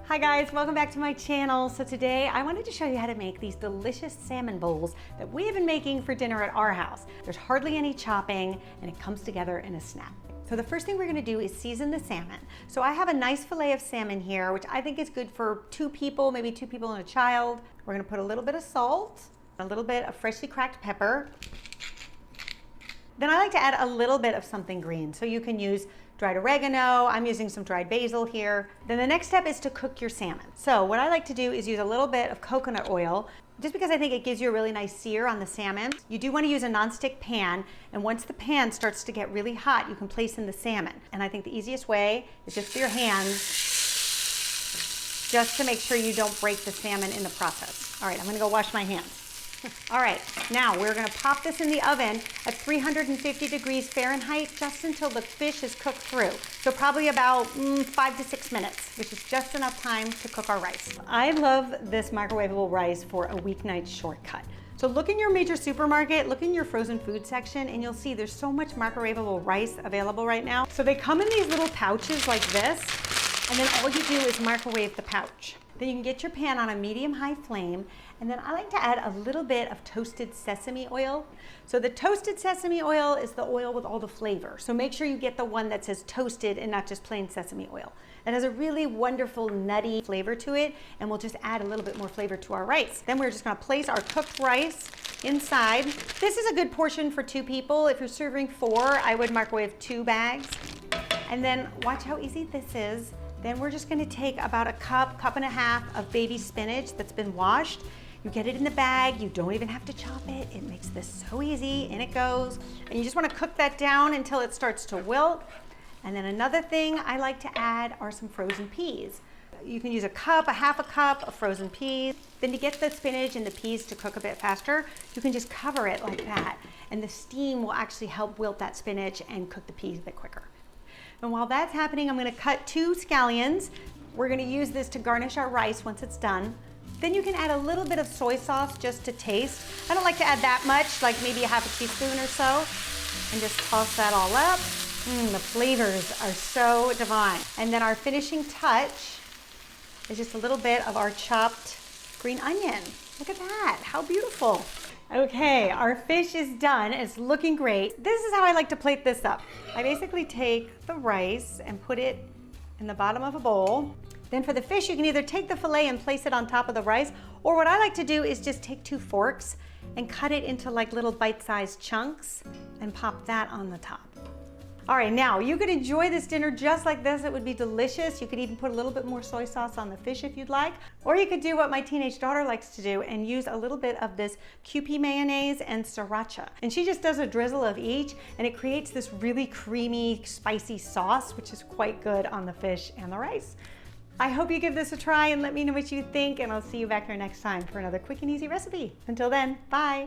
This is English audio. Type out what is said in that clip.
Hi guys, welcome back to my channel. So today I wanted to show you how to make these delicious salmon bowls that we have been making for dinner at our house. There's hardly any chopping and it comes together in a snap. So the first thing we're gonna do is season the salmon. So I have a nice fillet of salmon here, which I think is good for 2 people, maybe 2 people and a child. We're gonna put a little bit of salt, a little bit of freshly cracked pepper. Then I like to add a little bit of something green. So you can use dried oregano. I'm using some dried basil here. Then the next step is to cook your salmon. So what I like to do is use a little bit of coconut oil, just because I think it gives you a really nice sear on the salmon. You do want to use a nonstick pan, and once the pan starts to get really hot, you can place in the salmon. And I think the easiest way is just for your hands, just to make sure you don't break the salmon in the process. All right, I'm gonna go wash my hands. All right, now we're gonna pop this in the oven at 350 degrees Fahrenheit just until the fish is cooked through. So probably about 5 to 6 minutes, which is just enough time to cook our rice. I love this microwavable rice for a weeknight shortcut. So look in your major supermarket, look in your frozen food section, and you'll see there's so much microwavable rice available right now. So they come in these little pouches like this, and then all you do is microwave the pouch. Then you can get your pan on a medium-high flame, and then I like to add a little bit of toasted sesame oil. So the toasted sesame oil is the oil with all the flavor. So make sure you get the one that says toasted and not just plain sesame oil. It has a really wonderful nutty flavor to it, and we'll just add a little bit more flavor to our rice. Then we're just gonna place our cooked rice inside. This is a good portion for 2 people. If you're serving 4, I would microwave 2 bags. And then watch how easy this is. Then we're just gonna take about a cup and a half of baby spinach that's been washed. You get it in the bag, you don't even have to chop it. It makes this so easy, in it goes. And you just wanna cook that down until it starts to wilt. And then another thing I like to add are some frozen peas. You can use a half a cup of frozen peas. Then to get the spinach and the peas to cook a bit faster, you can just cover it like that. And the steam will actually help wilt that spinach and cook the peas a bit quicker. And while that's happening, I'm gonna cut 2 scallions. We're gonna use this to garnish our rice once it's done. Then you can add a little bit of soy sauce just to taste. I don't like to add that much, like maybe a half a teaspoon or so. And just toss that all up. The flavors are so divine. And then our finishing touch is just a little bit of our chopped green onion. Look at that, how beautiful. Okay, our fish is done. It's looking great. This is how I like to plate this up. I basically take the rice and put it in the bottom of a bowl. Then for the fish, you can either take the fillet and place it on top of the rice, or what I like to do is just take 2 forks and cut it into like little bite-sized chunks and pop that on the top. All right, now you could enjoy this dinner just like this. It would be delicious. You could even put a little bit more soy sauce on the fish if you'd like. Or you could do what my teenage daughter likes to do and use a little bit of this Kewpie mayonnaise and Sriracha. And she just does a drizzle of each, and it creates this really creamy, spicy sauce, which is quite good on the fish and the rice. I hope you give this a try and let me know what you think, and I'll see you back here next time for another quick and easy recipe. Until then, bye.